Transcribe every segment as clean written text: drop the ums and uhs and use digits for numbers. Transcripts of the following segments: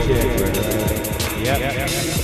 check, right? Yep.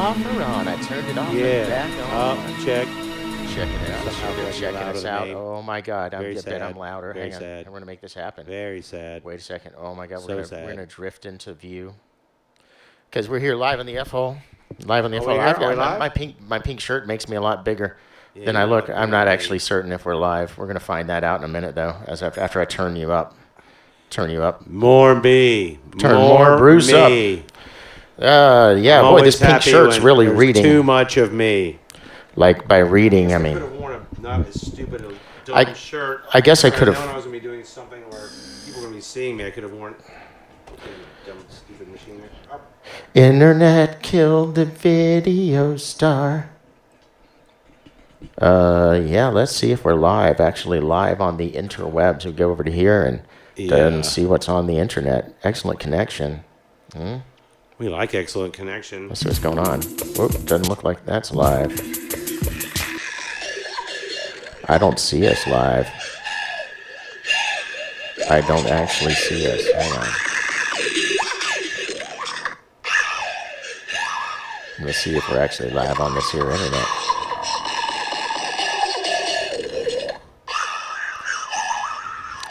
off or on? I turned it off and back on. Check. Checking it out. Somehow They're you're checking louder us than out. me. Oh my God! Very I bet sad. I'm louder. Very Hang on. sad. I'm gonna make this happen. Very sad. Wait a second. Oh my God! So We're sad. gonna drift into view because we're here live on the F-hole. Live on the Are F-hole. we here? Are we live? My pink shirt makes me a lot bigger Yeah, than you I look. look I'm not great. actually certain if we're live. We're gonna find that out in a minute though. After I turn you up. Turn you up. More me. Turn more Bruce me. Yeah, I'm boy, this always pink happy shirt's when really there's reading. Too much of me. Like by reading, I mean. could have worn a not as stupid a dumb shirt. I guess I could have. Knowing I was going to be doing something where people were going to be seeing me, I could have worn dumb, stupid machine there. Oh. Internet killed the video star. Yeah, let's see if we're live. Actually, live on the interwebs. We go over to here and see what's on the internet. Excellent connection. We like excellent connection. Let's see what's going on. Whoop, doesn't look like that's live. I don't see us live. I don't actually see us. Hang on. I'm going to see if we're actually live on this here internet.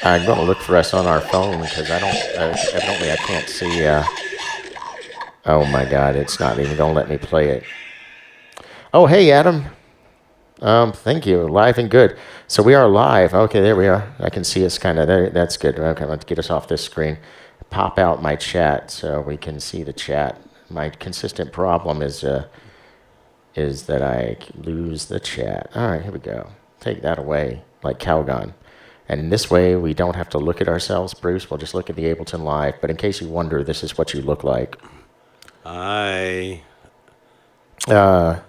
I'm going to look for us on our phone because I don't, evidently I can't see, oh my God, it's not even going to let me play it. Oh, hey, Adam. Thank you. Live and good. So we are live. Okay, there we are. I can see us kind of there. That's good. Okay, let's get us off this screen. Pop out my chat so we can see the chat. My consistent problem is that I lose the chat. All right, here we go. Take that away, like Calgon. And in this way, we don't have to look at ourselves, Bruce. We'll just look at the Ableton Live. But in case you wonder, this is what you look like. Hi. Yeah,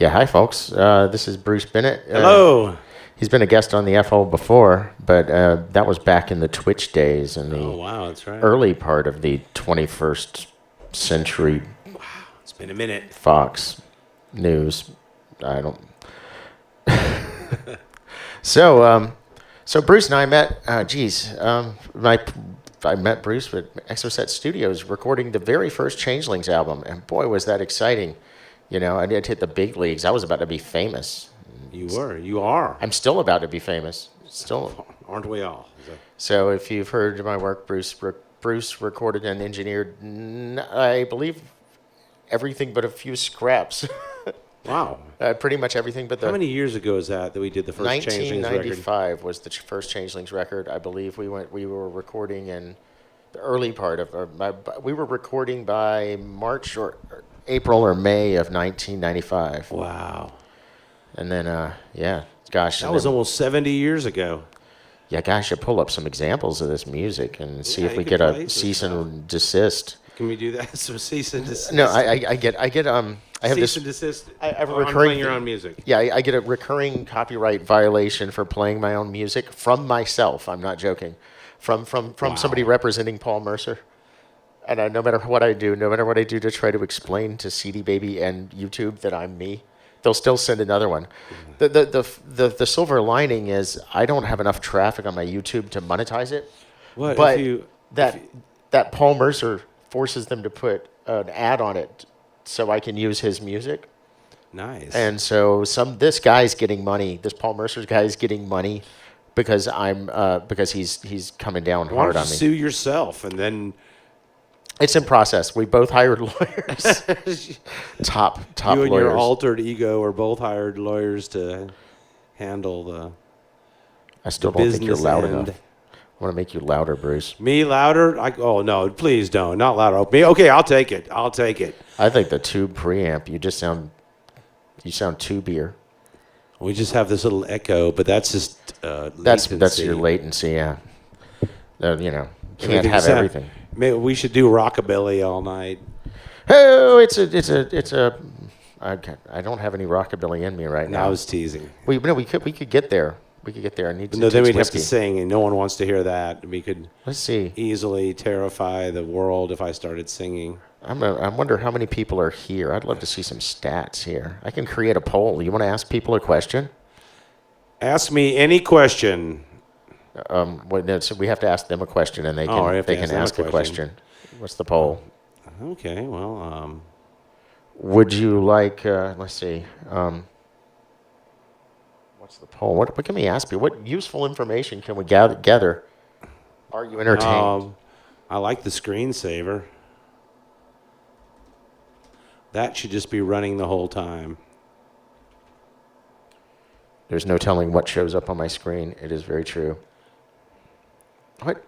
hi, folks. This is Bruce Bennett. Hello. He's been a guest on the FO before, but that was back in the Twitch days in the That's right. early part of the 21st century. Wow, it's been a minute. Fox News. I don't. So Bruce and I met. I met Bruce at Exoset Studios recording the very first Changelings album, and boy, was that exciting! You know, I did hit the big leagues. I was about to be famous. You were. You are. I'm still about to be famous. Still. Aren't we all? So if you've heard my work, Bruce recorded and engineered, I believe, everything but a few scraps. Wow. Pretty much everything but the... How many years ago is that we did the first Changelings record? 1995 was the first Changelings record. I believe we were recording in the early part of... we were recording by March or April or May of 1995. Wow. And then, yeah, gosh. That was almost 70 years ago. Yeah, gosh, I should pull up some examples of this music and see if we get a cease and desist. Can we do that? Some cease and desist? No, I have cease and desist. I have a on recurring playing your own music. Yeah, I get a recurring copyright violation for playing my own music from myself. I'm not joking. From somebody representing Paul Mercer. And no matter what I do to try to explain to Seedy Baby and YouTube that I'm me, they'll still send another one. The silver lining is I don't have enough traffic on my YouTube to monetize it. What? But that Paul Mercer forces them to put an ad on it so I can use his music. Nice. And so this guy's getting money. This Paul Mercer's guy is getting money because because he's coming down Why hard don't on you me. sue yourself and then... It's in process. We both hired lawyers. top you and lawyers. your altered ego are both hired lawyers to handle the I still don't think you're business loud end. enough. I want to make you louder, Bruce. Me louder? Oh, no, please don't. Not louder. Me? Okay, I'll take it. I think the tube preamp, you sound tubier. We just have this little echo, but that's just latency. That's your latency, yeah. Can't Everything have sound- everything. Maybe we should do rockabilly all night. Oh, I don't have any rockabilly in me right No, now. I was teasing. We could get there. We could get there. I need to No, then taste we'd have whiskey. to sing, and no one wants to hear that. We could Let's see. easily terrify the world if I started singing. I wonder how many people are here. I'd love to see some stats here. I can create a poll. You want to ask people a question? Ask me any question. So we have to ask them a question, and they can I have to they can ask them ask a a question. What's the poll? Okay, well, Would you like? Let's see. What's the poll? What can we ask you? What useful information can we gather? Are you entertained? I like the screensaver. That should just be running the whole time. There's no telling what shows up on my screen. It is very true. What?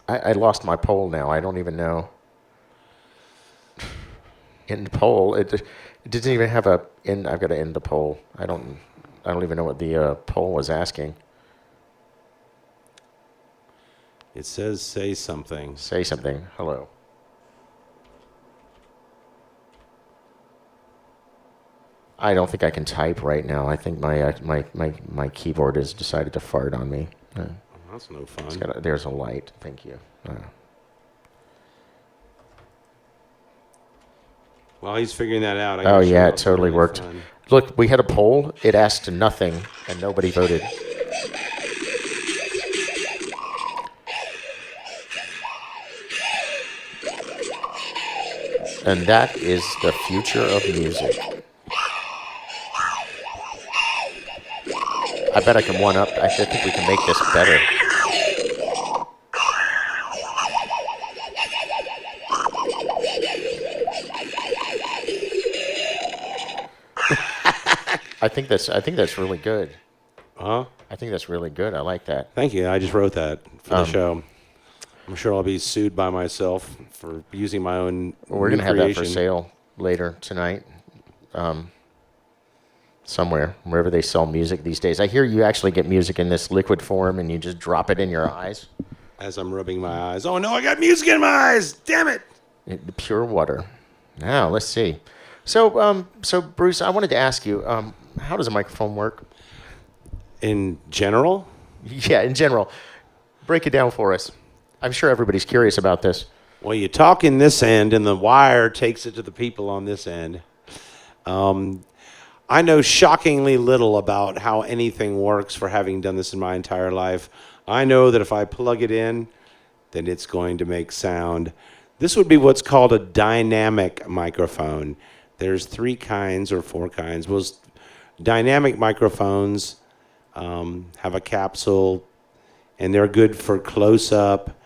I lost my poll now. I don't even know. End poll. It didn't even have a end. I've got to end the poll. I don't even know what the poll was asking. It says say something. Say something. Hello. I don't think I can type right now. I think my keyboard has decided to fart on me. That's no fun. There's a light. Thank you. While he's figuring that out, oh yeah, it totally worked. Fun. Look, we had a poll. It asked nothing, and nobody voted. And that is the future of music. I bet I can one up. I think we can make this better. I think that's really good. Huh? I think that's really good. I like that. Thank you. I just wrote that for the show. I'm sure I'll be sued by myself for using my own. We're going to have that for sale later tonight. Somewhere, wherever they sell music these days. I hear you actually get music in this liquid form and you just drop it in your eyes. As I'm rubbing my eyes. Oh no, I got music in my eyes! Damn it! Pure water. Now, let's see. So Bruce, I wanted to ask you, how does a microphone work? In general? Yeah, in general. Break it down for us. I'm sure everybody's curious about this. Well, you talk in this end, and the wire takes it to the people on this end. I know shockingly little about how anything works for having done this in my entire life. I know that if I plug it in, then it's going to make sound. This would be what's called a dynamic microphone. There's 3 kinds or 4 kinds. Well, dynamic microphones have a capsule, and they're good for close-up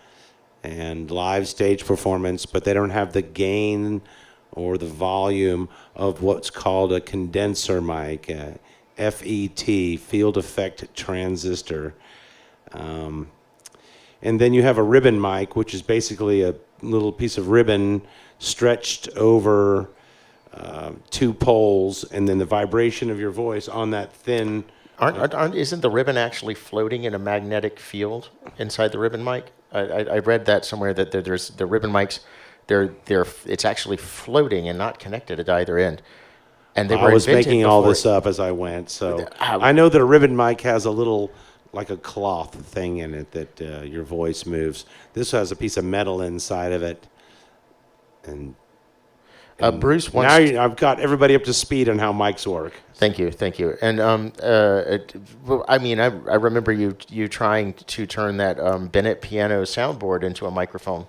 and live stage performance, but they don't have the gain or the volume of what's called a condenser mic, FET, field effect transistor. And then you have a ribbon mic, which is basically a little piece of ribbon stretched over 2 poles, and then the vibration of your voice on that thin... Isn't the ribbon actually floating in a magnetic field inside the ribbon mic? I read that somewhere that there's the ribbon mics. It's actually floating and not connected at either end. And I was making all this up as I went, so I know that a ribbon mic has a little, like a cloth thing in it that your voice moves. This has a piece of metal inside of it, and Bruce, now I've got everybody up to speed on how mics work. Thank you. And I remember you trying to turn that Bennett piano soundboard into a microphone.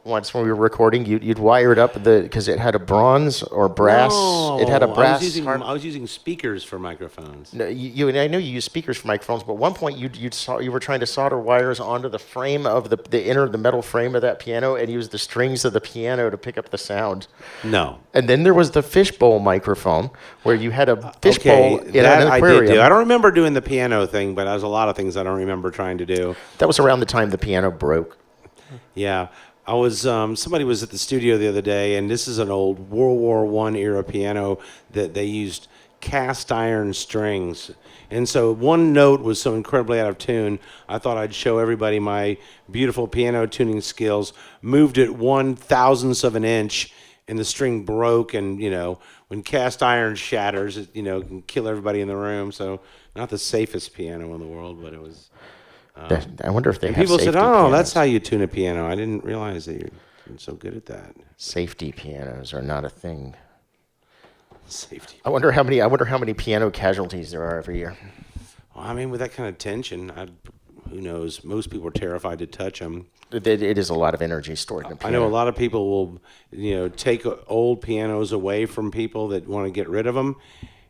Once when we were recording, you'd wire it up because it had a bronze or brass. No, it had a brass. I was using speakers for microphones. No, I know you use speakers for microphones, but at one point you were trying to solder wires onto the frame of the metal frame of that piano and use the strings of the piano to pick up the sound. No. And then there was the fishbowl microphone where you had a fishbowl in an aquarium. I did do. I don't remember doing the piano thing, but there's a lot of things I don't remember trying to do. That was around the time the piano broke. Yeah. I was somebody was at the studio the other day, and this is an old World War I era piano that they used cast iron strings. And so one note was so incredibly out of tune, I thought I'd show everybody my beautiful piano tuning skills. Moved it 1/1000th of an inch, and the string broke. And when cast iron shatters, it can kill everybody in the room. So not the safest piano in the world, but it was. I wonder if they have people safety said, "Oh, pianos. That's how you tune a piano." I didn't realize that you're so good at that. Safety pianos are not a thing. Safety. I wonder how many piano casualties there are every year. Well, with that kind of tension, who knows? Most people are terrified to touch them. It is a lot of energy stored in a I piano. know a lot of people will, take old pianos away from people that want to get rid of them,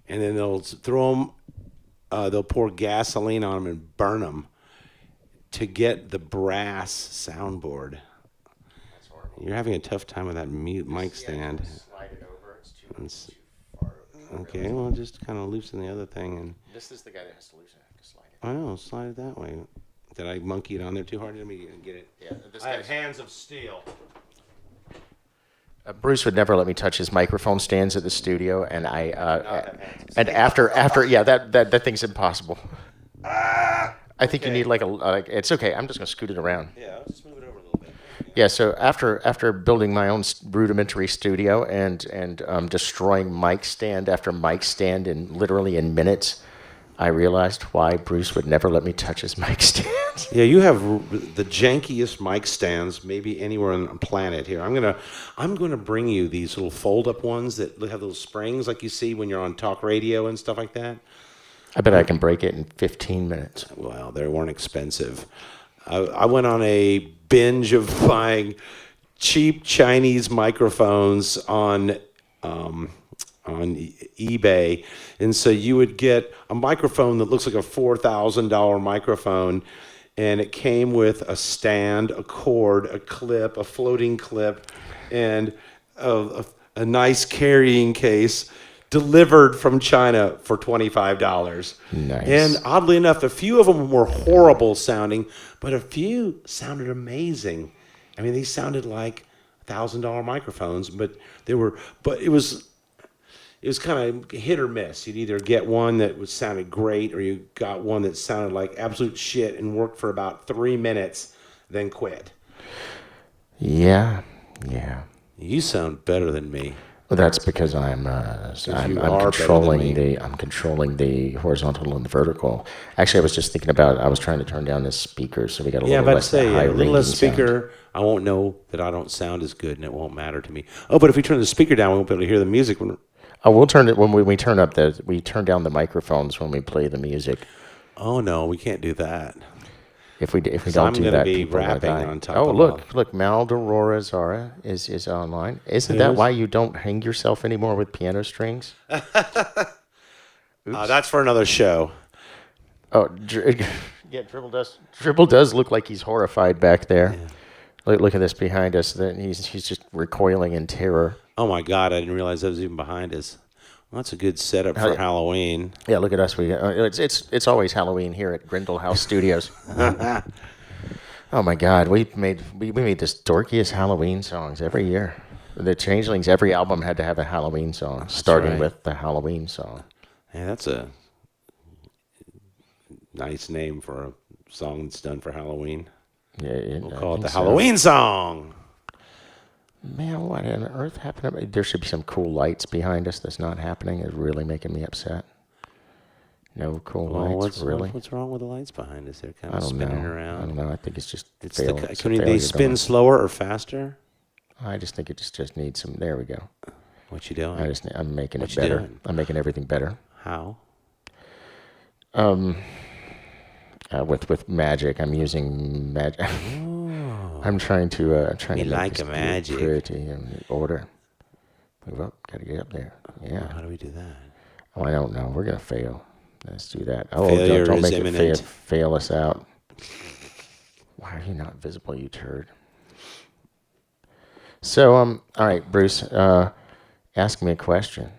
and then they'll throw them. They'll pour gasoline on them and burn them to get the brass soundboard. That's horrible. You're having a tough time with that mic stand. Slide it over. It's too far over. Okay, well, just kind of loosen the other thing. And This is the guy that has to loosen it. I have to slide it. I know, slide it that way. Did I monkey it on there too hard? Let me get it. Yeah, I have hands of steel. Bruce would never let me touch his microphone stands at the studio, and and after yeah, that thing's impossible. I think you need like it's okay. I'm just gonna scoot it around. Yeah, I'll just move it over a little bit. Yeah. So after building my own rudimentary studio and destroying mic stand after mic stand literally in minutes, I realized why Bruce would never let me touch his mic stands. Yeah, you have the jankiest mic stands maybe anywhere on the planet here. I'm gonna bring you these little fold-up ones that have those springs like you see when you're on talk radio and stuff like that. I bet I can break it in 15 minutes. Well, they weren't expensive. I went on a binge of buying cheap Chinese microphones on eBay, and so you would get a microphone that looks like a $4,000 microphone, and it came with a stand, a cord, a clip, a floating clip, and a nice carrying case delivered from China for $25. Nice. And oddly enough, a few of them were horrible sounding, but a few sounded amazing. I mean, they sounded like $1,000 microphones, but it was kind of hit or miss. You'd either get one that sounded great, or you got one that sounded like absolute shit and worked for about 3 minutes, then quit. Yeah. You sound better than me. Well, that's because I'm controlling the horizontal and the vertical. Actually, I was just thinking about. I was trying to turn down this speaker, so we got a little less high a little less ringing speaker. sound. I won't know that I don't sound as good, and it won't matter to me. Oh, but if we turn the speaker down, we won't be able to hear the music. Oh, we'll turn it when we turn down the microphones when we play the music. Oh no, we can't do that. If we don't I'm do gonna that, be people will rapping die. on top Oh, of look, Maldorora Zara is online. Isn't that why you don't hang yourself anymore with piano strings? That's for another show. Oh, yeah, Dribble does look like he's horrified back there. Yeah. Look at this behind us. That he's just recoiling in terror. Oh my God, I didn't realize that was even behind us. Well, that's a good setup for Halloween. Yeah, look at us. It's always Halloween here at Grindle House Studios. Oh my God, we made this dorkiest Halloween songs every year. The Changelings, every album had to have a Halloween song, starting with the Halloween song. Yeah, that's a nice name for a song that's done for Halloween. Yeah, we'll call it the Halloween song. Man, what on earth happened? There should be some cool lights behind us that's not happening. It's really making me upset. No cool lights, really? What's wrong with the lights behind us? They're kind of spinning around. I don't know. I think it's just Can they spin slower or faster? I just think it just needs some. There we go. What you doing? I'm making it better. Doing? I'm making everything better. How? With magic, I'm using magic. I'm trying to make like a magic pretty and order. Move up. Got to get up there. Yeah. How do we do that? Oh, I don't know. We're gonna fail. Let's do that. Failure don't is make imminent. it fail us out. Why are you not visible, you turd? So, all right, Bruce. Ask me a question.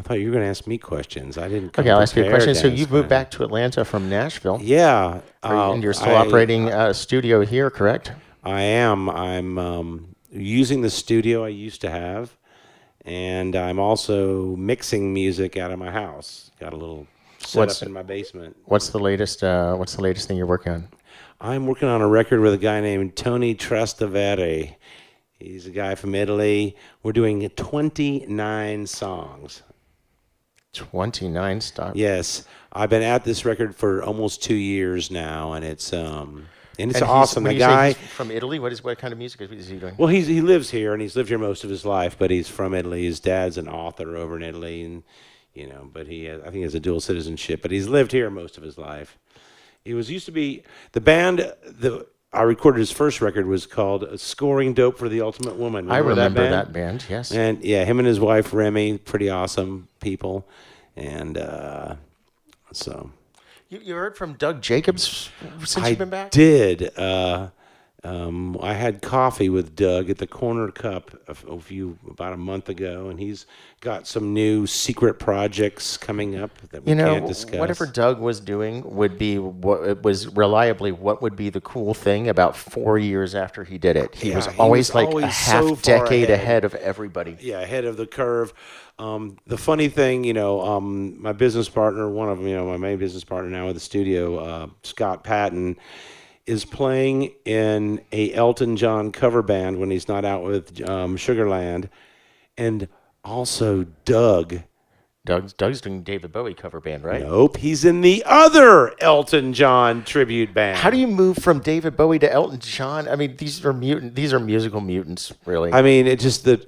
I thought you were going to ask me questions. I didn't. Okay, I'll ask you a question. So you've moved back to Atlanta from Nashville. Yeah. And you're still operating a studio here, correct? I am. I'm using the studio I used to have, and I'm also mixing music out of my house. Got a little setup in my basement. What's the latest thing you're working on? I'm working on a record with a guy named Tony Trastevere. He's a guy from Italy. We're doing 29 songs. 29 songs? Yes. I've been at this record for almost 2 years now, and it's And it's And awesome. When The you say guy, he's from Italy, what kind of music is he doing? well, he lives here and he's lived here most of his life, but he's from Italy. His dad's an author over in Italy, and but I think he has a dual citizenship. But he's lived here most of his life. He used to be the band. I recorded his first record was called "Scoring Dope for the Ultimate Woman." I remember band? that band. Yes. And yeah, him and his wife Remy, pretty awesome people, and so. You heard from Doug Jacobs since I you've been back? did. I had coffee with Doug at the Corner Cup about a month ago, and he's got some new secret projects coming up that we can't discuss. Whatever Doug was doing would be what would be the cool thing about 4 years after he did it. He was always like a half decade ahead of everybody. Yeah, ahead of the curve. The funny thing, my business partner, one of them, my main business partner now with the studio, Scott Patton, is playing in a Elton John cover band when he's not out with Sugarland, and also Doug's doing David Bowie cover band, right? Nope, he's in the other Elton John tribute band. How do you move from David Bowie to Elton John? I mean, these are musical mutants, really. I mean, it's just the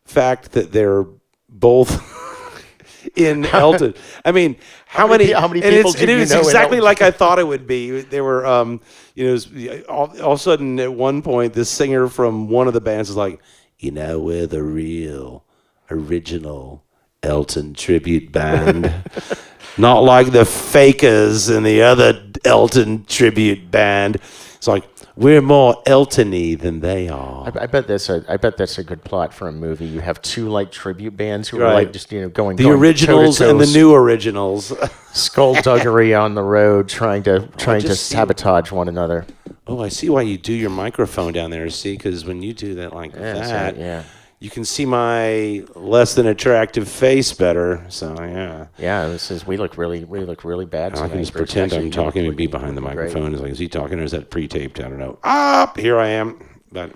fact that they're both in Elton. I mean, how many people do it you was know exactly in like I thought it would be. They were, all of a sudden at one point, this singer from one of the bands is like, we're the real, original Elton tribute band. Not like the fakers in the other Elton tribute band. It's like, we're more Elton-y than they are. I bet that's a good plot for a movie. You have two like tribute bands who are Right. like just going The originals toe-to-toe, and the new originals. skullduggery on the road, trying to just see- sabotage one another. Oh, I see why you do your microphone down there. See, because when you do that like that, Yeah. you can see my less than attractive face better. So yeah. Yeah, we look really bad. I can tonight, just but it's pretend I'm actually talking and be behind the great. microphone. It's like, is he talking or is that pre-taped? I don't know. Here I am. But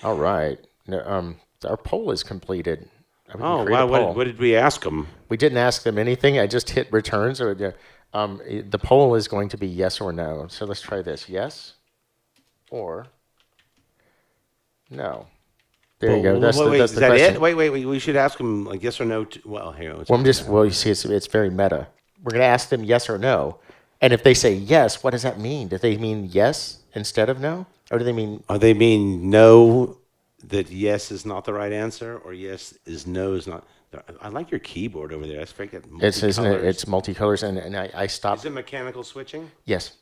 All right. No, our poll is completed. oh wow, what did we ask them? We didn't ask them anything. I just hit return. So the poll is going to be yes or no. So let's try this. Yes or no. There you go. That's wait, that's is the that question. it? Wait. We should ask them like yes or no. Here. You see, it's very meta. We're going to ask them yes or no. And if they say yes, what does that mean? Do they mean yes instead of no? Or do they mean... Or they mean no, that yes is not the right answer, or yes is no is not. I like your keyboard over there. That's great. Isn't it? It's multicolors, and I stopped... Is it mechanical switching? Yes.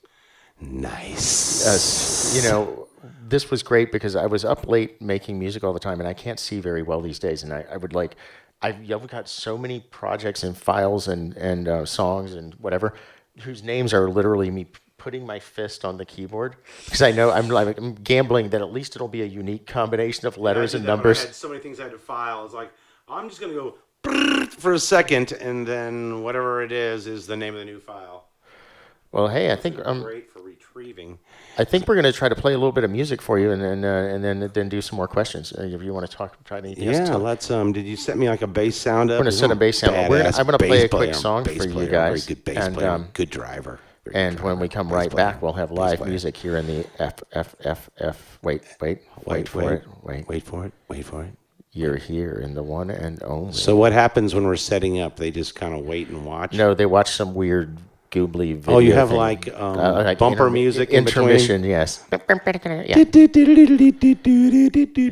Nice. This was great because I was up late making music all the time, and I can't see very well these days. And I've got so many projects and files and songs and whatever, whose names are literally me putting my fist on the keyboard because I know I'm gambling that at least it'll be a unique combination of letters and numbers. I had so many things I had to file. It's like I'm just gonna go for a second, and then whatever it is the name of the new file. Well, hey, I think great for retrieving. I think we're going to try to play a little bit of music for you, and then do some more questions. If you want to try anything else. Yeah, let's. Did you set me like a bass sound up? We're going to set a bass sound up. I'm going to play a quick song for you guys. Very good bass player. Good driver. And when we come right back, we'll have live music here in the F. Wait for it. You're here in the one and only. So what happens when we're setting up? They just kind of wait and watch? No, they watch some weird goobly video. Oh, you have thing. like bumper music in intermission, between? yes.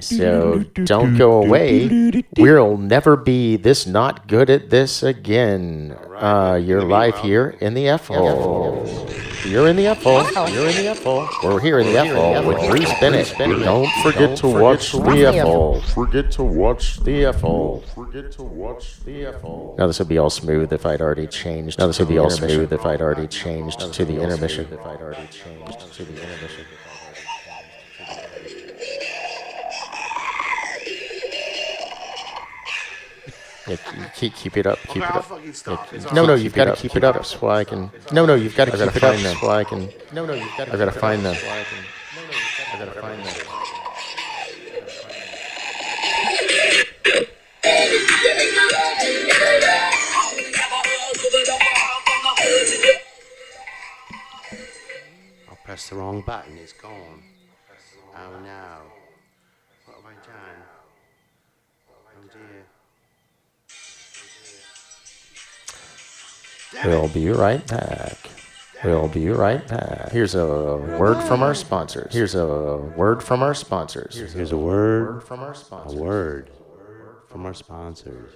So don't go away. We'll never be this not good at this again. You're live here in the F hole. You're in the F hole. You're in the F hole. We're here in the F hole with Bruce Bennett. Don't forget to watch the F hole. Forget to watch the F hole. Forget to watch the F hole. Now this would be all smooth if I'd already changed. Now this would be all smooth if I'd already changed to the intermission. If I'd already changed to the intermission. Yeah, keep it up. Keep it up. No, you've got to keep it up so I can. No, you've got to keep it up so I can. No, you've got to. I've got to find them. I've got to find them. I'll press the wrong wrong button. It's gone. Oh no. What have I done? Oh dear. We'll be right back. We'll be right back. Here's a word from our sponsors. Here's a word from our sponsors. Here's a word from our A sponsors. word from our sponsors.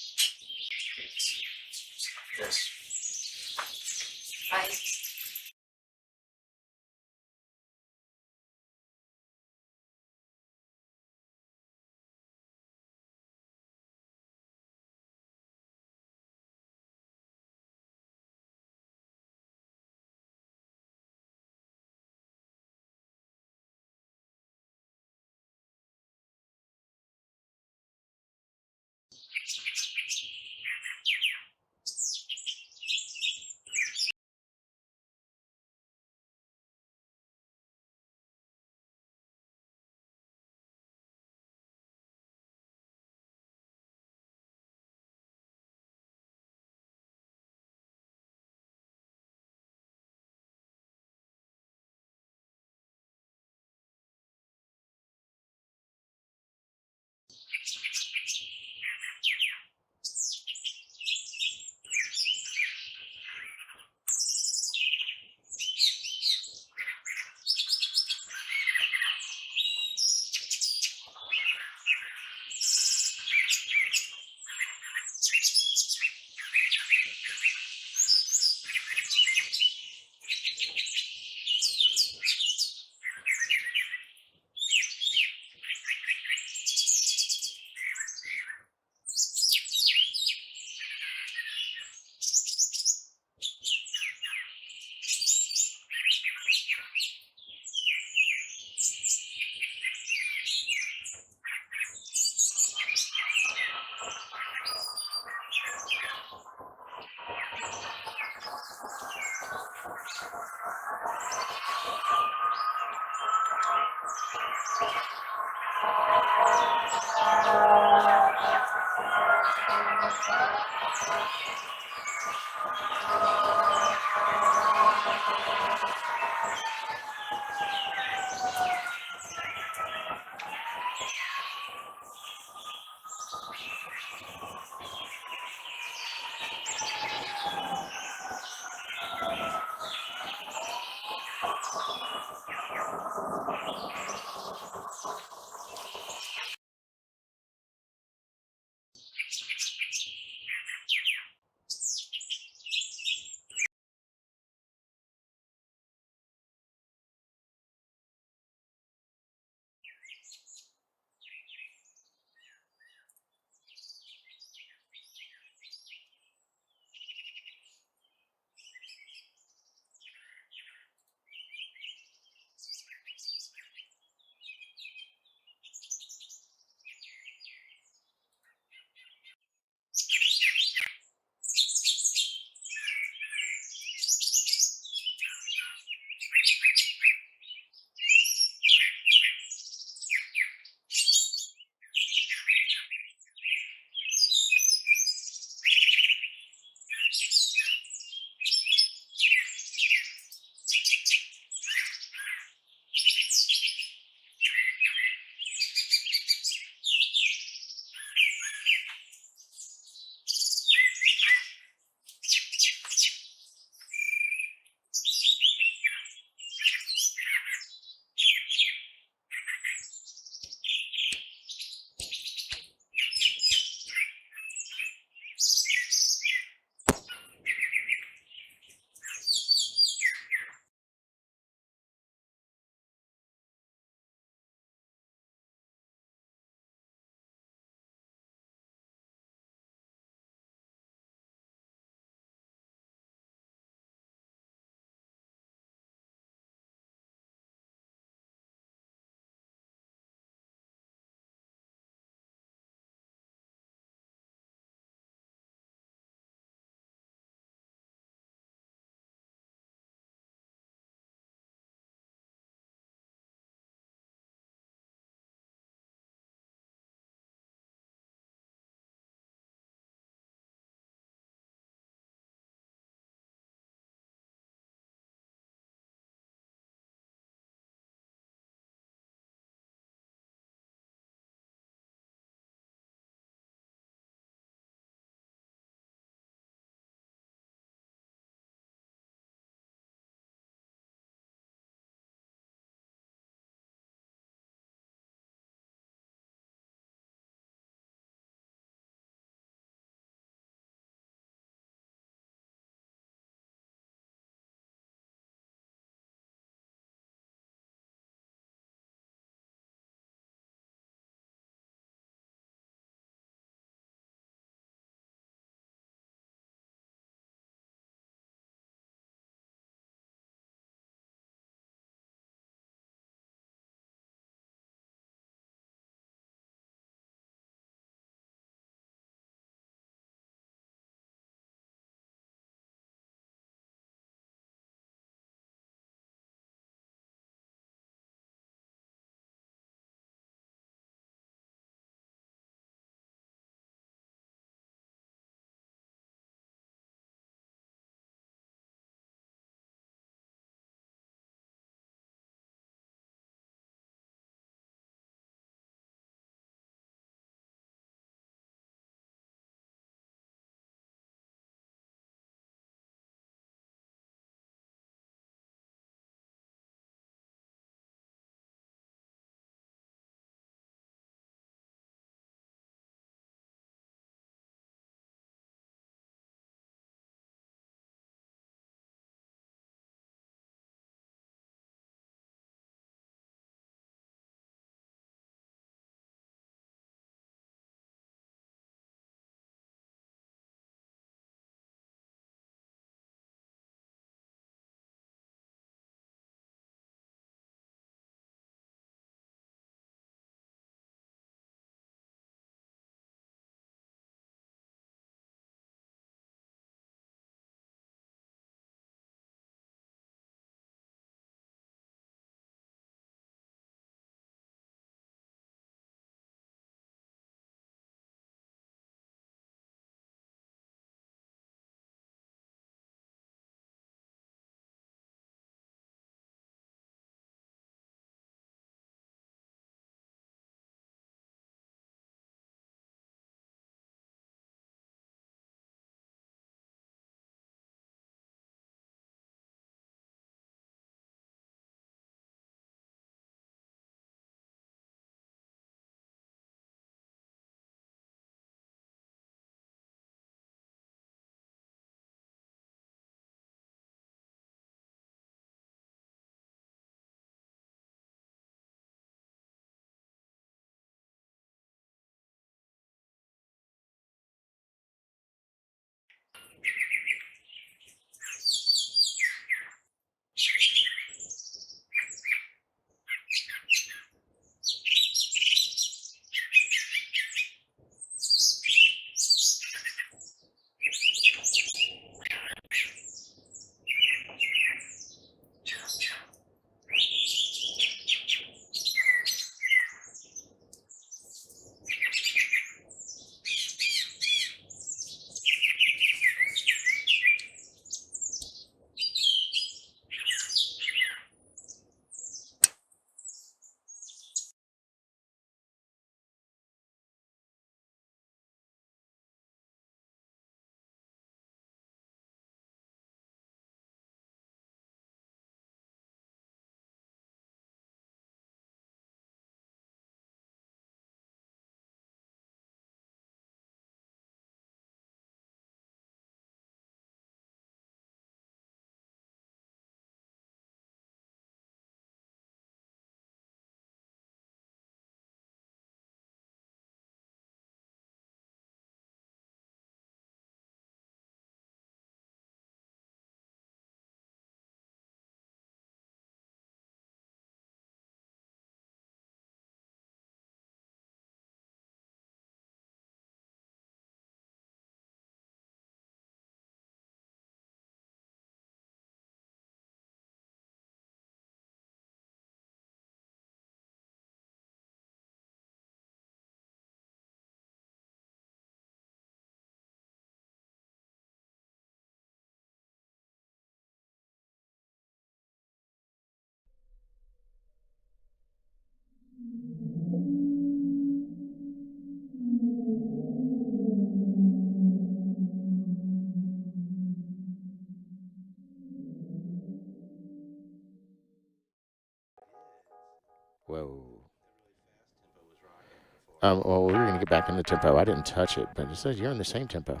Well, we're going to get back in the tempo. I didn't touch it, but it says you're in the same tempo.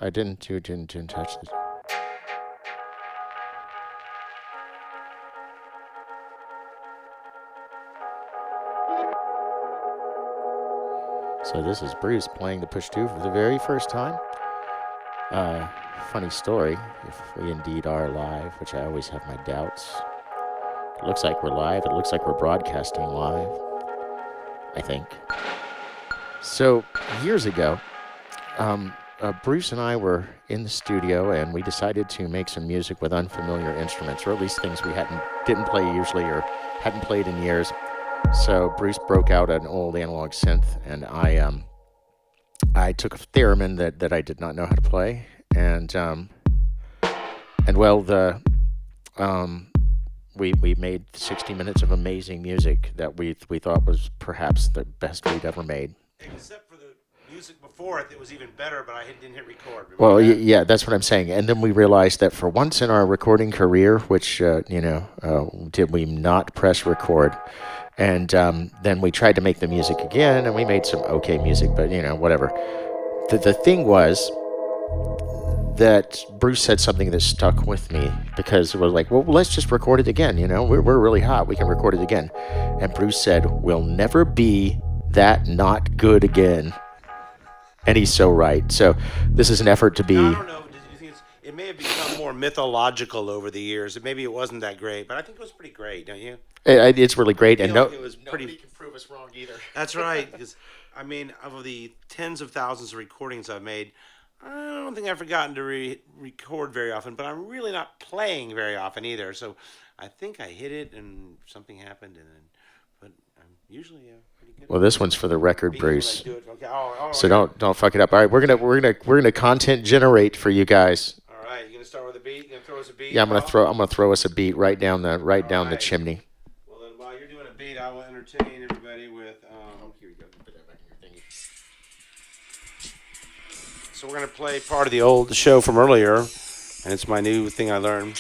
I didn't. You didn't touch it. So this is Bruce playing the push 2 for the very first time. Funny story, if we indeed are live, which I always have my doubts. It looks like we're live. It looks like we're broadcasting live, I think. So years ago, Bruce and I were in the studio, and we decided to make some music with unfamiliar instruments, or at least things we didn't play usually or hadn't played in years. So Bruce broke out an old analog synth, and I took a theremin that I did not know how to play, and well, we made 60 minutes of amazing music that we thought was perhaps the best we'd ever made. Except for the music before it, that was even better, but I didn't hit record. Well, yeah, that's what I'm saying. And then we realized that for once in our recording career, which did we not press record? And then we tried to make the music again, and we made some okay music, but whatever. The thing was that Bruce said something that stuck with me, because it was like, well, let's just record it again. We're really hot. We can record it again. And Bruce said, we'll never be that not good again. And he's so right. So this is an effort to be... I don't know. Do you think it may have become more mythological over the years? Maybe it wasn't that great, but I think it was pretty great, don't you? It's really great. And it was pretty... Nobody can prove us wrong either. That's right. Because, of the tens of thousands of recordings I've made, I don't think I've forgotten to record very often, but I'm really not playing very often either. So I think I hit it and something happened, but I'm usually pretty good. Well, this one's for the record, Bruce. Okay. So don't fuck it up. All right, we're gonna content generate for you guys. All right, you gonna start with a beat? You gonna throw us a beat? Yeah, I'm gonna throw us a beat right down the chimney. Well, then while you're doing a beat, I will entertain everybody with. Here we go. Put that back in your thingy. So we're gonna play part of the old show from earlier, and it's my new thing I learned.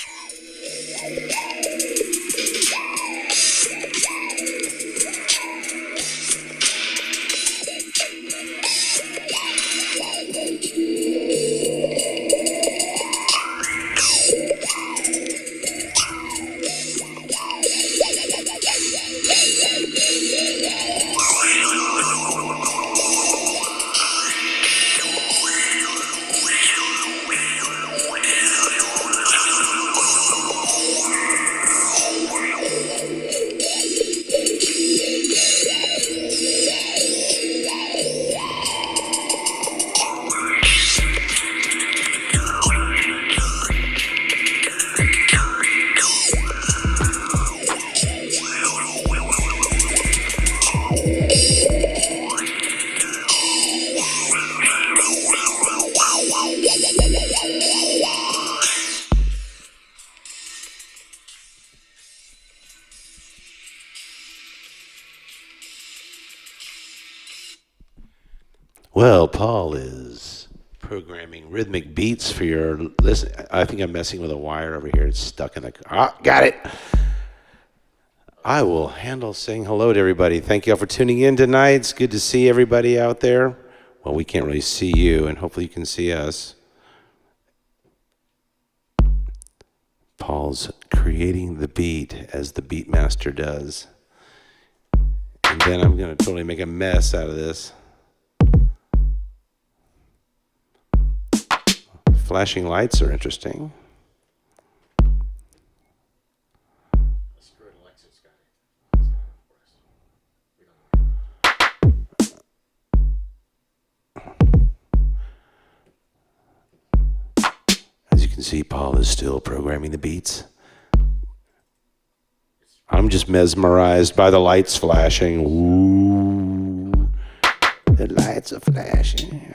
Well, Paul is programming rhythmic beats for your listen. I think I'm messing with a wire over here. It's stuck in the... got it. I will handle saying hello to everybody. Thank you all for tuning in tonight. It's good to see everybody out there. Well, we can't really see you, and hopefully you can see us. Paul's creating the beat as the beat master does. And then I'm going to totally make a mess out of this. Flashing lights are interesting. As you can see, Paul is still programming the beats. I'm just mesmerized by the lights flashing. Ooh, the lights are flashing.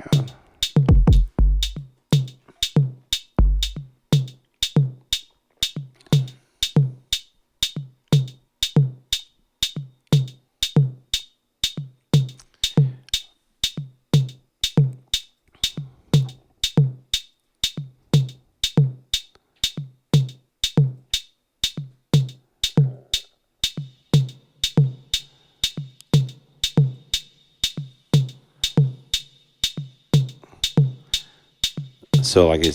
So, like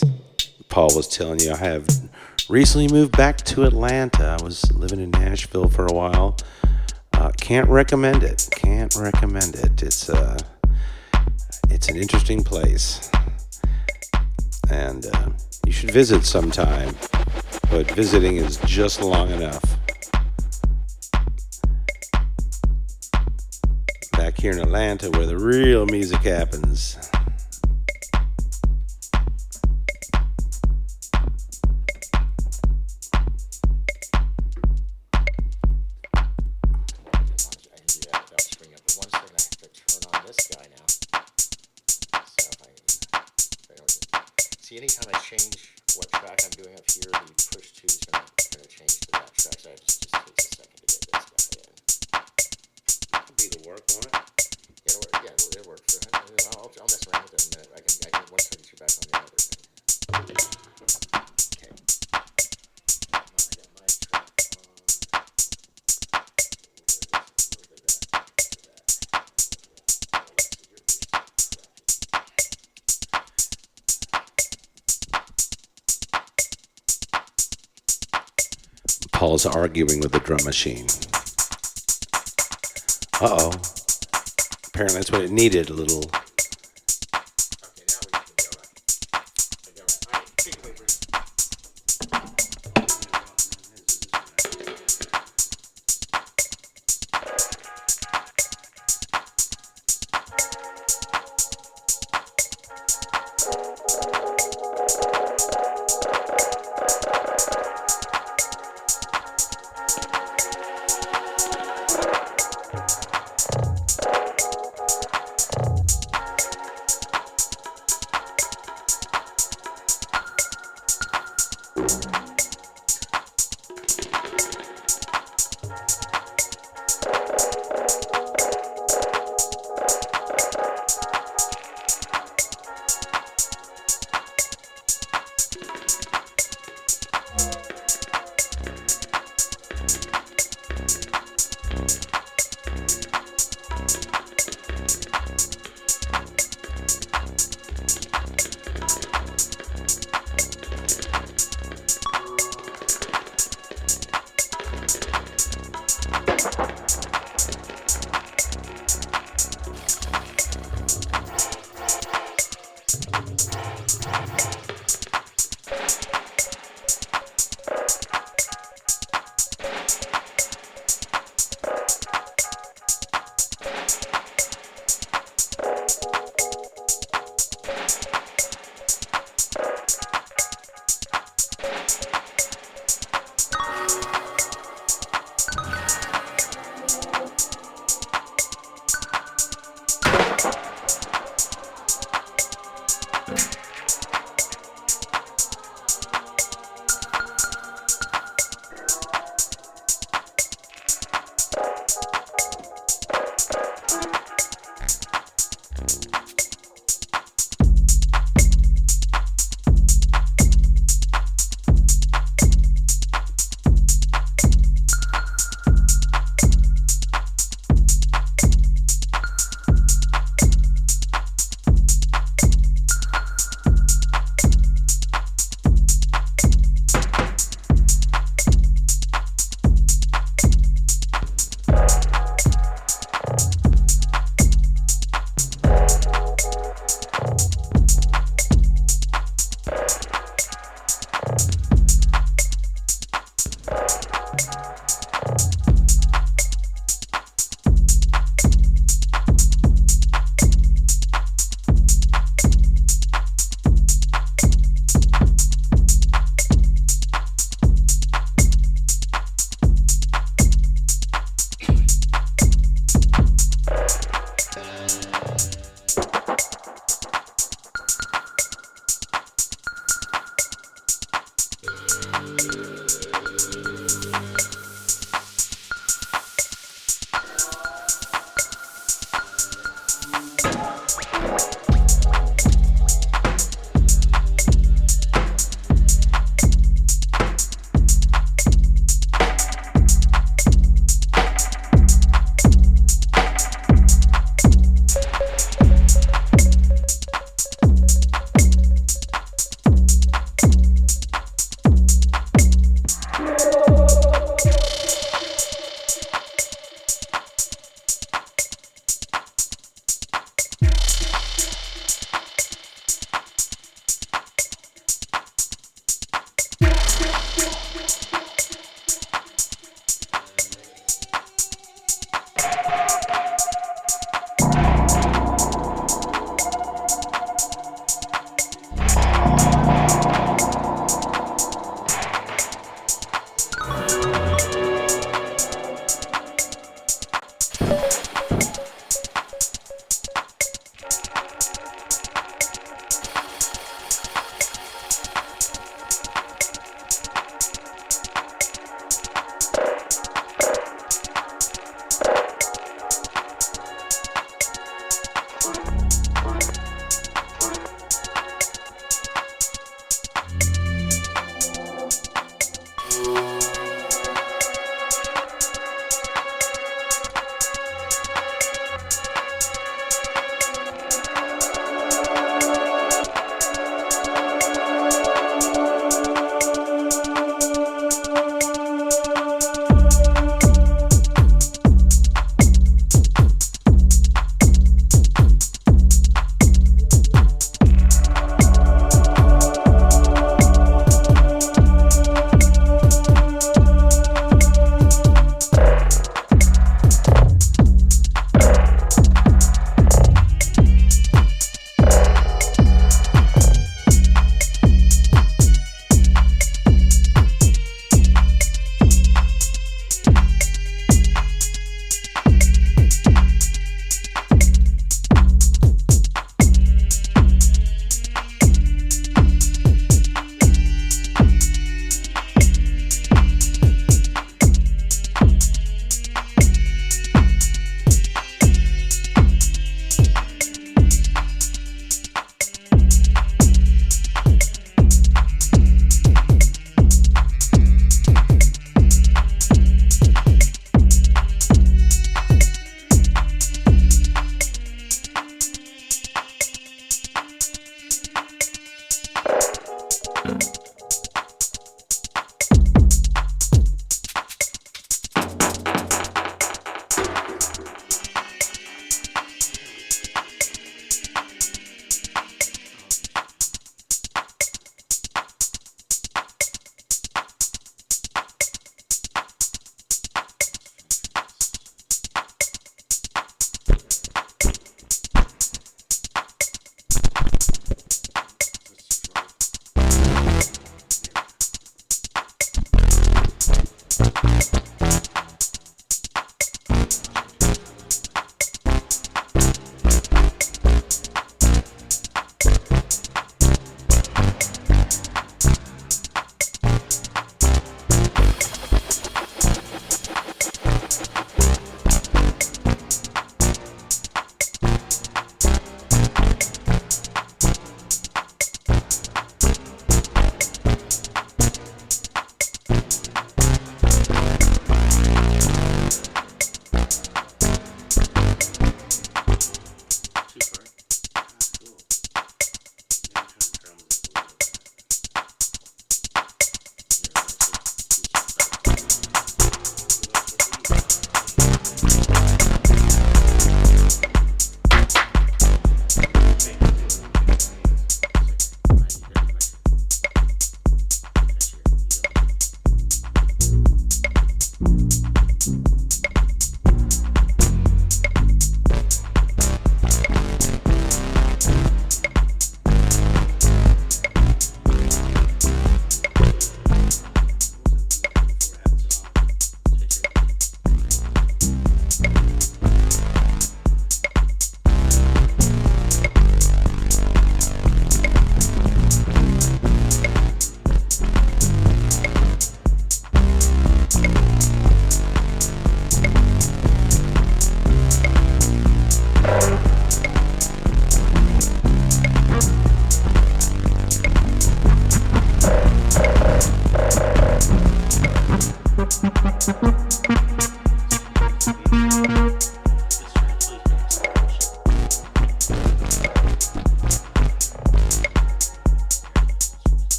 Paul was telling you, I have recently moved back to Atlanta. I was living in Nashville for a while. Can't recommend it. Can't recommend it. It's an interesting place, and you should visit sometime. But visiting is just long enough. Back here in Atlanta, where the real music happens. See, anytime I change what track I'm doing up here, the push 2 is going to change to that track, so it just takes a second to get this guy in. That could be the work, won't it? Yeah, it'll work for it. I'll mess around with it in a minute. I can once I get you back on the other thing. Okay. I got my track Paul's arguing with the drum machine. Uh-oh. Apparently that's what it needed, a little. Okay, now we can go right. All right, take it away, Bruce.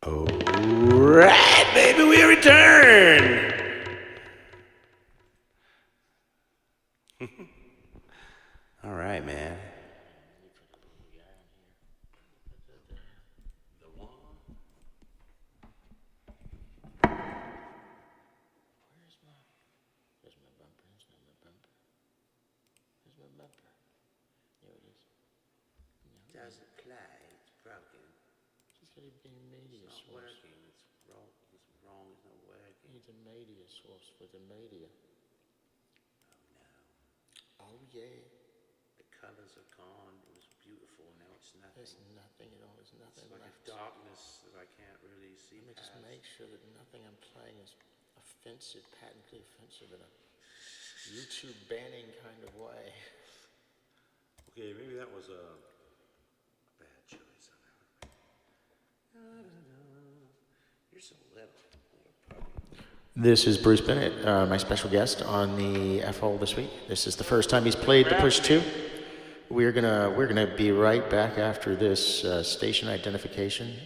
All right, baby, we return. All right, man. Doesn't play. It's broken. It's not working. It's wrong. It's wrong. It's not working. Need a media source for the media. Oh no. Oh yeah. The colors are gone. It was beautiful. Now it's nothing. There's nothing at all. There's nothing It's like left. a darkness that I can't really see. Let me just make sure that nothing I'm playing is offensive, patently offensive in a YouTube banning kind of way. Okay, maybe that was a bad choice on that. You're so little. This is Bruce Bennett, my special guest on the F-Hole this week. This is the first time he's played the Push 2. We're gonna be right back after this station identification.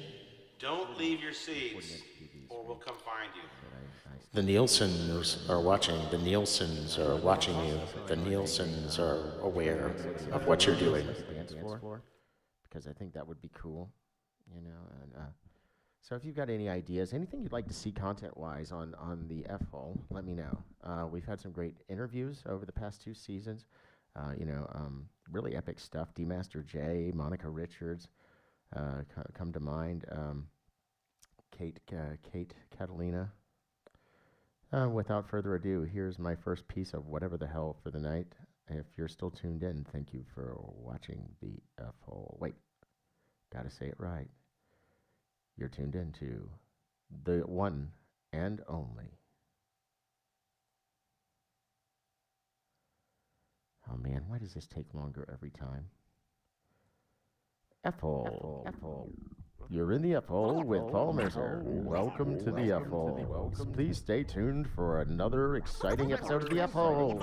Don't leave your seats, or we'll come find you. The Nielsen's are watching. The Nielsen's are watching you. The Nielsen's are aware of what you're doing. Because I think that would be cool, you know. And so if you've got any ideas, anything you'd like to see content-wise on the F-Hole, let me know. We've had some great interviews over the past 2 seasons. Really epic stuff. D Master J, Monica Richards come to mind. Kate Catalina. Without further ado, here's my first piece of whatever the hell for the night. If you're still tuned in, thank you for watching the F-Hole. Wait, gotta say it right. You're tuned into the one and only. Oh man, why does this take longer every time? F-Hole. You're in the F-Hole with Paul Mercer. Welcome to the F-Hole. Please stay tuned for another exciting episode of the F-Hole.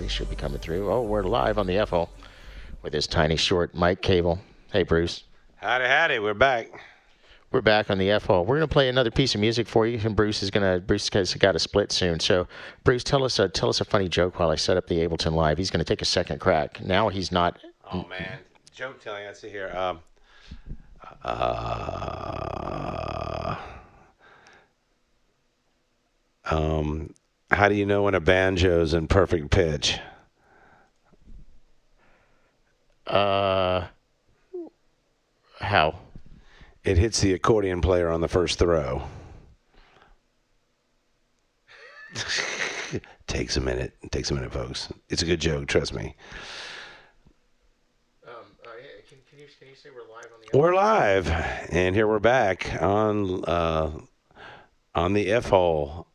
he should be coming through. Oh, we're live on the FO with his tiny short mic cable. Hey, Bruce. Howdy, we're back. We're back on the FO. We're going to play another piece of music for you, and Bruce has got a split soon. So, Bruce, tell us a funny joke while I set up the Ableton Live. He's going to take a second crack. Now he's not. Oh man, joke telling. Let's see here. How do you know when a banjo's in perfect pitch? How? It hits the accordion player on the first throw. Takes a minute. It takes a minute, folks. It's a good joke, trust me. Can you say we're live on the? We're live, and here we're back on the F-hole.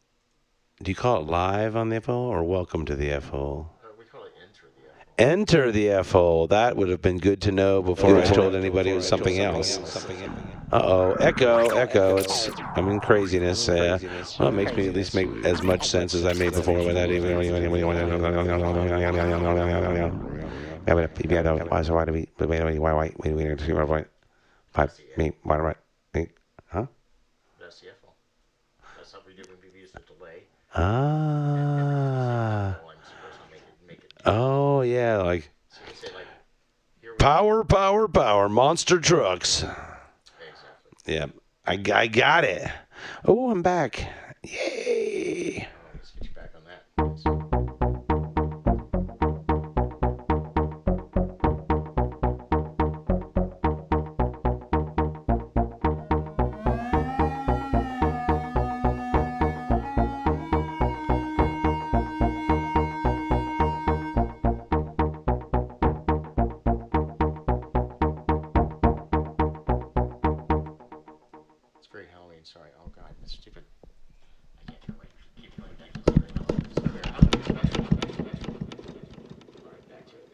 Do you call it live on the F-hole or welcome to the F-hole? We call it enter the F-hole. Enter the F-hole. That would have been good to know before I told anybody it was something else. Uh-oh. Echo. It's, craziness. Well, it makes me at least make as much sense as I made before without even... Huh? That's the F-hole. That's how we do when we use the delay. Ah. Oh, yeah, like... So you say, like, Power, monster trucks. Exactly. Yeah, I got it. Oh, I'm back. Yay. Let's get you back on that. It's very Halloween. Sorry. Oh God, that's stupid. I can't turn my keep going back to zero. All right, back to it.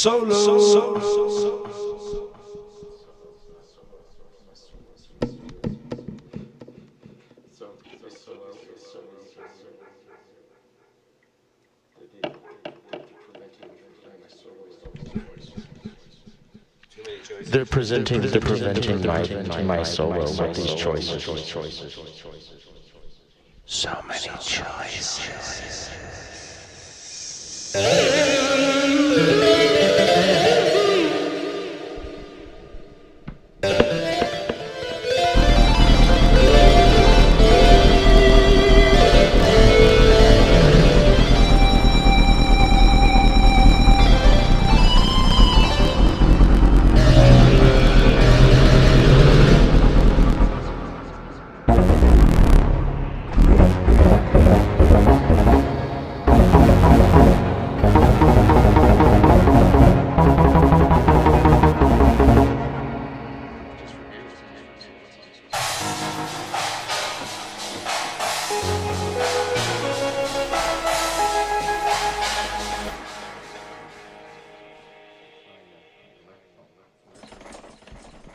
They're preventing my solo with these choices. So many choices.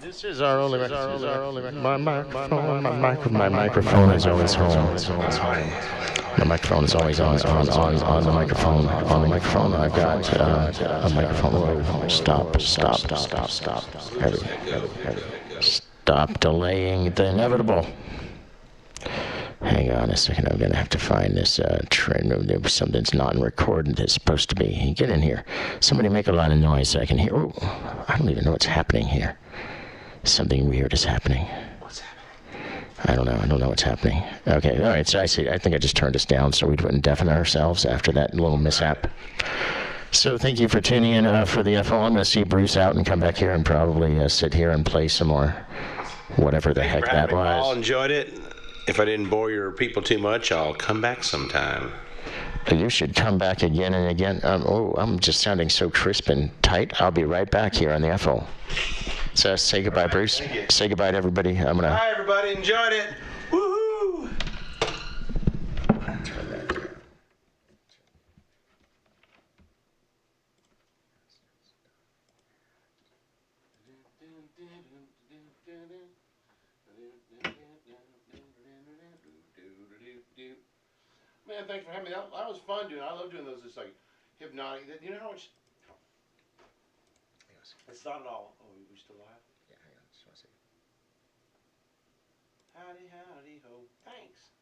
This is our only my microphone is always home. My microphone is always on the microphone. On the microphone, I've got a microphone. Stop. Stop delaying the inevitable. Hang on a second. I'm going to have to find this trend. Something's not in record that's supposed to be. Get in here. Somebody make a lot of noise so I can hear. Ooh, I don't even know what's happening here. Something weird is happening. What's happening? I don't know what's happening. Okay, all right, so I see. I think I just turned us down so we wouldn't deafen ourselves after that little mishap. So thank you for tuning in for the FO. I'm going to see Bruce out and come back here and probably sit here and play some more whatever the heck that was. I enjoyed it. If I didn't bore your people too much, I'll come back sometime. You should come back again and again. I'm just sounding so crisp and tight. I'll be right back here on the FO. So say goodbye, right, Bruce. Say goodbye to everybody. Bye, everybody. Enjoyed it. Woohoo! Man, thanks for having me. That was fun, dude. I love doing those. It's like hypnotic. You know how much? It's not at all. Oh, we still live? Yeah, hang on. Just want to see. Howdy, ho. Thanks.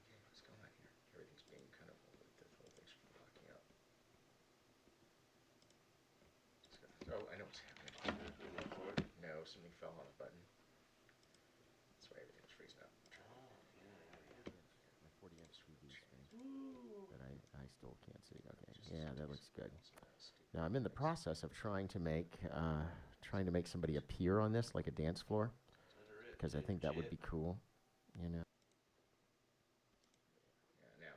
Okay, what's going on here? Everything's being kind of, the whole thing's blocking out. Oh, I know what's happening. No, something fell on a button. That's why everything's freezing up. Oh, yeah. My 40-inch TV screen. But I still can't see. Okay. Yeah, that looks good. Now I'm in the process of trying to make somebody appear on this like a dance floor, because I think that would be cool, you know. Yeah, now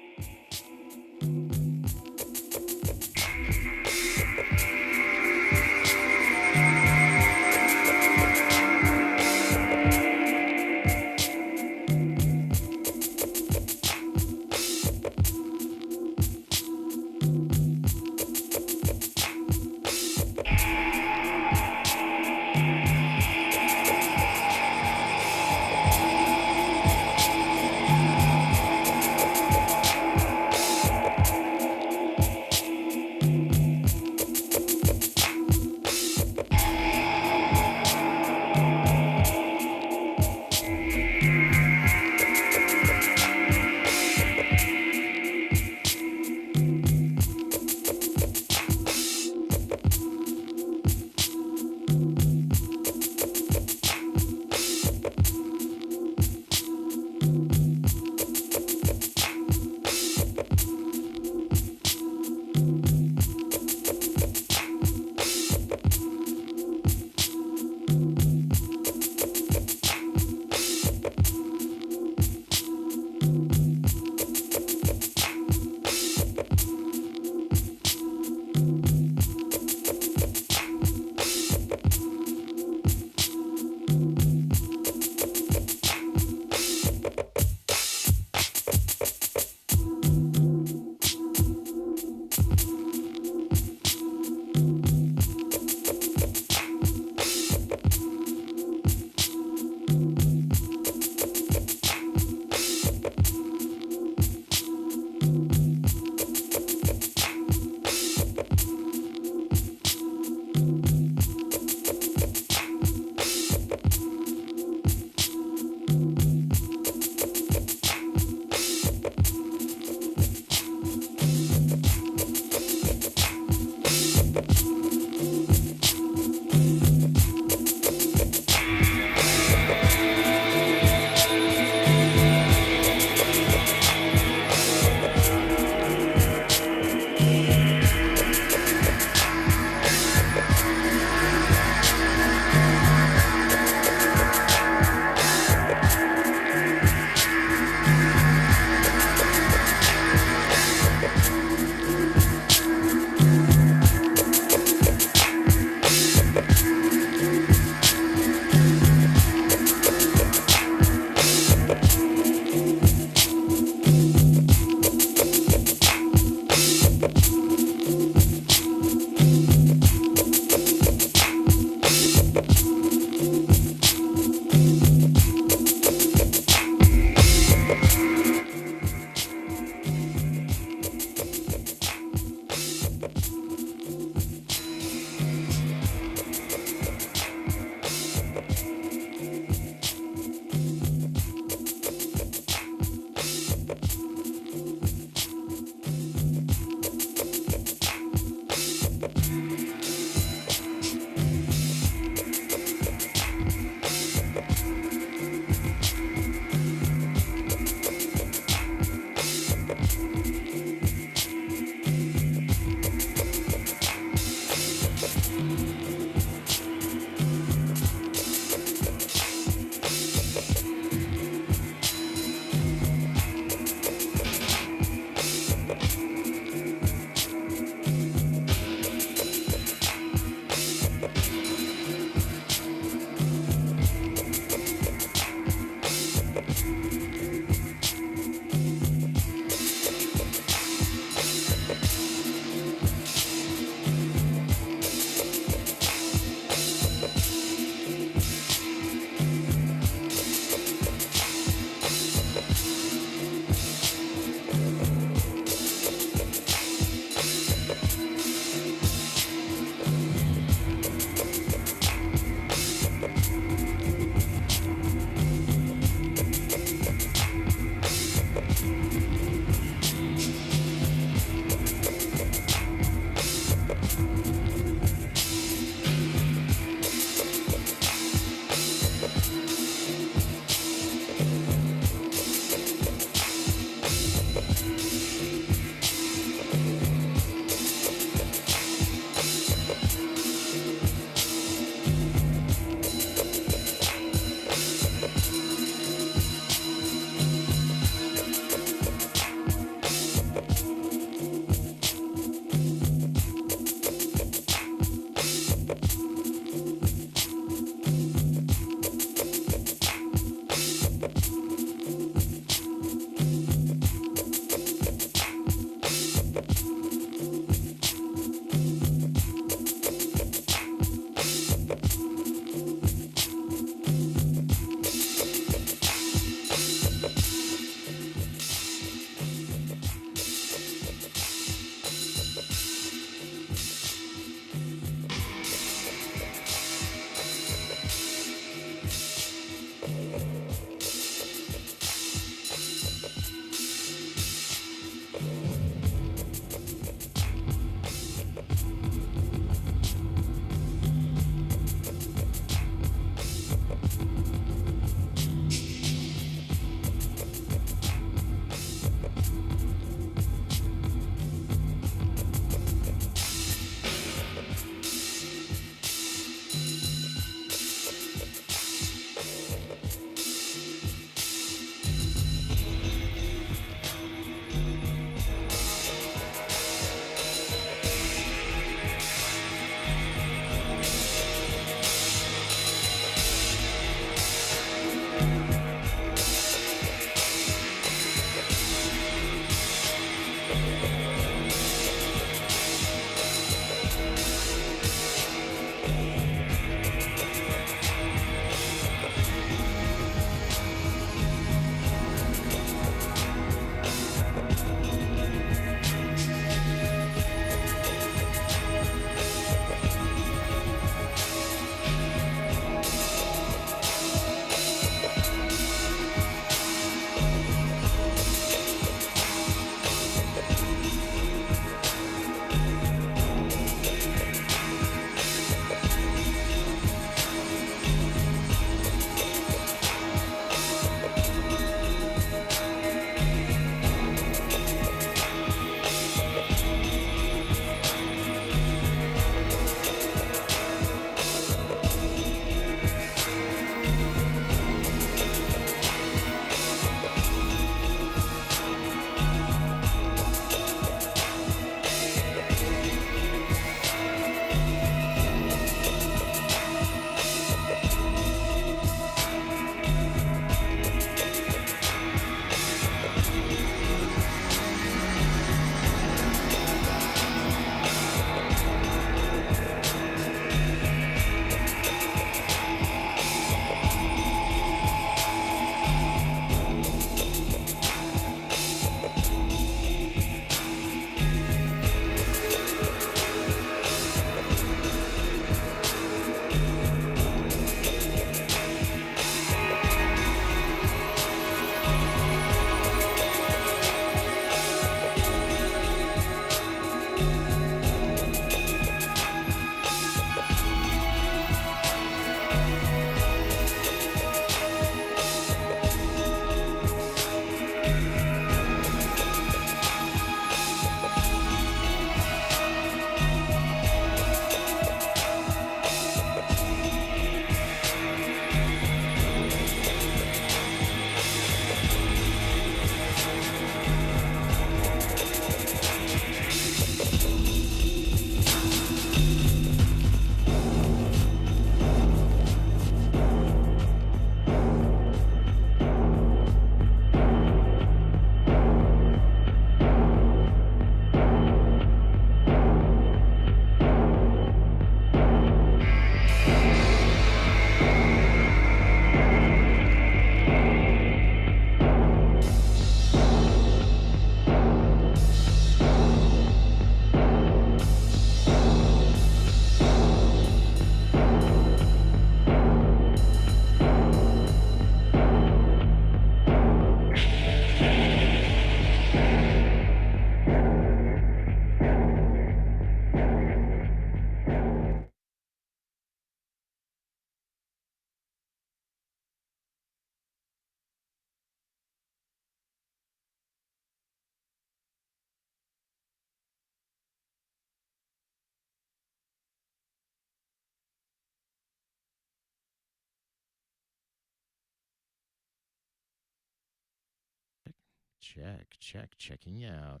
Checking you out.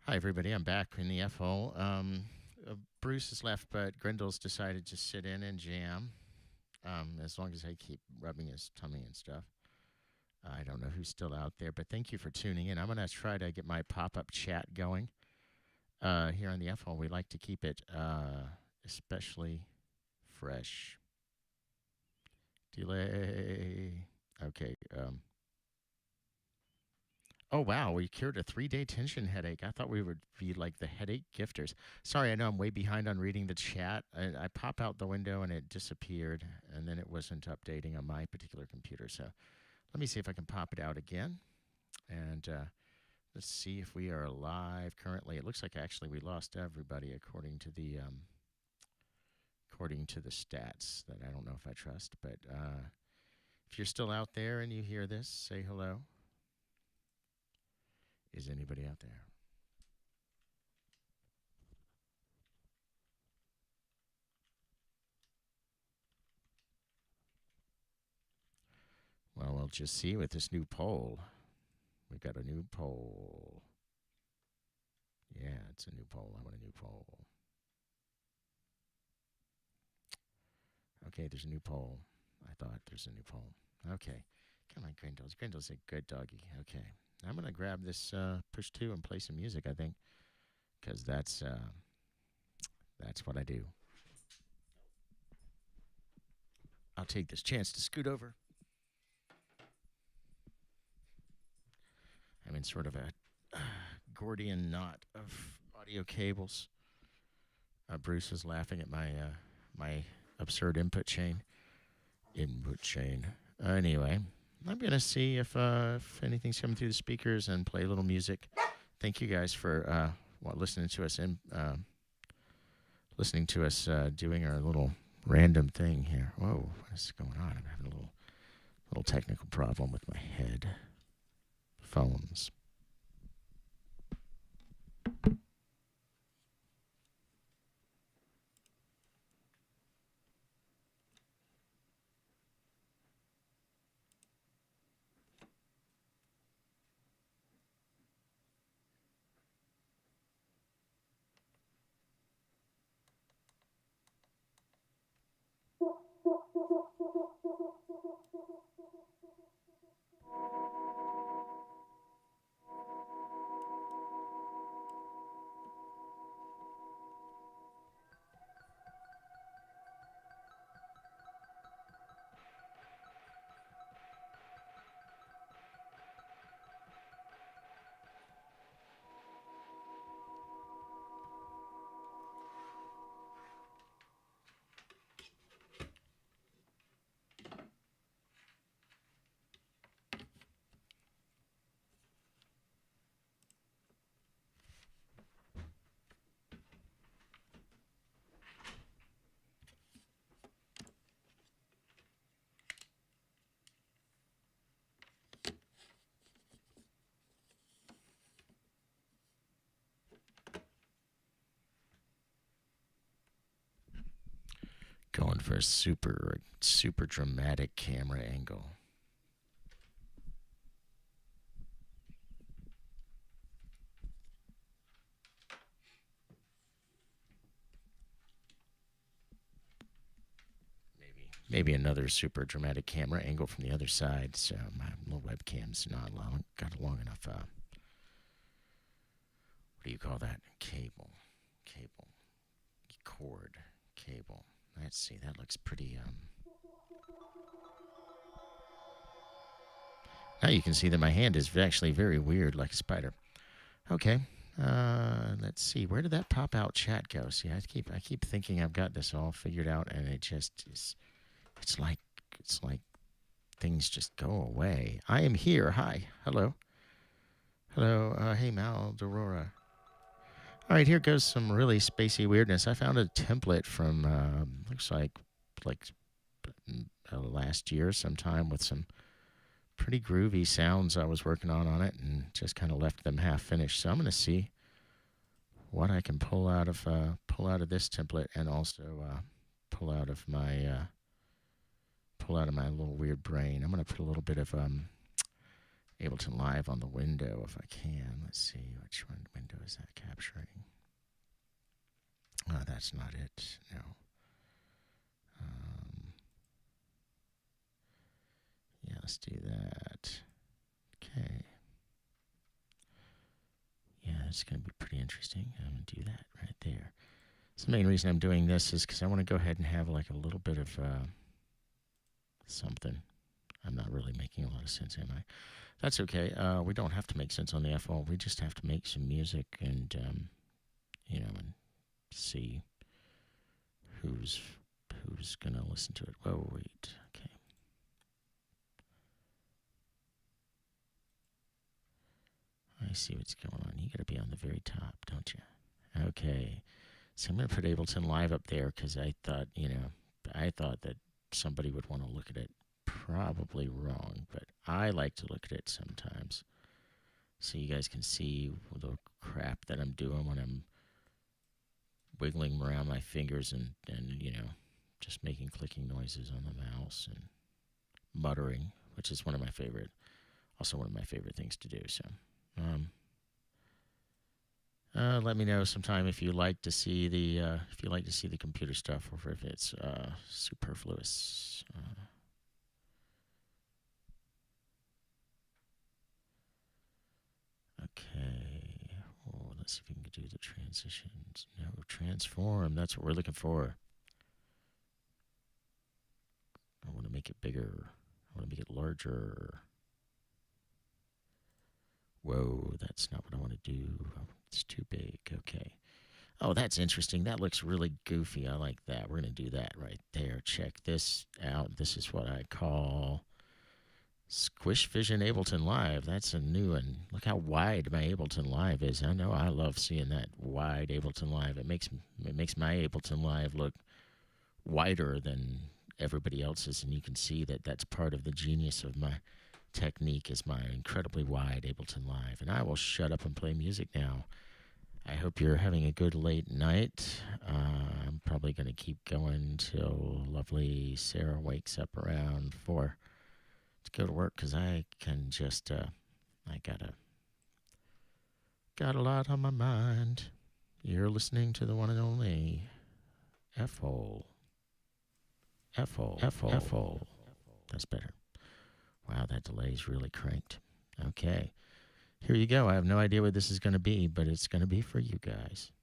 Hi, everybody. I'm back in the F-hole. Bruce has left, but Grendel's decided to sit in and jam, as long as I keep rubbing his tummy and stuff. I don't know who's still out there, but thank you for tuning in. I'm going to try to get my pop-up chat going. Here on the F-hole, we like to keep it especially fresh. Delay. Okay. Oh, wow. We cured a 3-day tension headache. I thought we would be like the headache gifters. Sorry, I know I'm way behind on reading the chat. I pop out the window and it disappeared, and then it wasn't updating on my particular computer. So let me see if I can pop it out again. And let's see if we are live currently. It looks like actually we lost everybody according to the stats that I don't know if I trust. But if you're still out there and you hear this, say hello. Is anybody out there? Well, we'll just see with this new poll. We've got a new poll. Yeah, it's a new poll. I want a new poll. Okay, there's a new poll. I thought there's a new poll. Okay. Come on, Grendel's. Grendel's a good doggy. Okay. I'm going to grab this push 2 and play some music, I think, because that's what I do. I'll take this chance to scoot over. I'm in sort of a Gordian knot of audio cables. Bruce is laughing at my absurd input chain. Anyway, I'm going to see if anything's coming through the speakers and play a little music. Thank you guys for listening to us doing our little random thing here. Whoa, what is going on? I'm having a little technical problem with my headphones. Going for a super dramatic camera angle. Maybe another super dramatic camera angle from the other side. So my little webcam's not got a long enough. What do you call that? Cable, cord, cable. Let's see. That looks pretty. Now you can see that my hand is actually very weird, like a spider. Okay. Let's see. Where did that pop out chat go? See, I keep thinking I've got this all figured out, and it just is. It's like things just go away. I am here. Hi. Hello. Hey, Mal, Dorora. All right, here goes some really spacey weirdness. I found a template from looks like last year sometime with some pretty groovy sounds I was working on it, and just kind of left them half finished. So I'm going to see what I can pull out of this template, and also pull out of my little weird brain. I'm going to put a little bit of Ableton Live on the window if I can. Let's see, which one window is that capturing? Oh, that's not it. No. Yeah, let's do that. Okay. Yeah, it's going to be pretty interesting. I'm going to do that right there. So the main reason I'm doing this is because I want to go ahead and have like a little bit of something. I'm not really making a lot of sense, am I? That's okay. We don't have to make sense on the FO. We just have to make some music and, and see who's going to listen to it. Whoa, wait. Okay. I see what's going on. You got to be on the very top, don't you? Okay. So I'm going to put Ableton Live up there because I thought that somebody would want to look at it. Probably wrong, but I like to look at it sometimes. So you guys can see the crap that I'm doing when I'm wiggling around my fingers and just making clicking noises on the mouse and muttering, which is one of my favorite things to do. So, let me know sometime if you like to see the computer stuff or if it's superfluous. Okay. Oh, let's see if we can do the transitions. No, transform. That's what we're looking for. I want to make it bigger. I want to make it larger. Whoa, that's not what I want to do. It's too big. Okay. Oh, that's interesting. That looks really goofy. I like that. We're going to do that right there. Check this out. This is what I call Squish Vision Ableton Live. That's a new one. Look how wide my Ableton Live is. I know I love seeing that wide Ableton Live. It makes my Ableton Live look wider than everybody else's, and you can see that that's part of the genius of my technique is my incredibly wide Ableton Live. And I will shut up and play music now. I hope you're having a good late night. I'm probably going to keep going till lovely Sarah wakes up around 4 to go to work because I can just, I got a lot on my mind. You're listening to the one and only F-Hole. F-Hole. F-Hole. F-Hole. That's better. Wow, that delay's really cranked. Okay. Here you go. I have no idea what this is going to be, but it's going to be for you guys.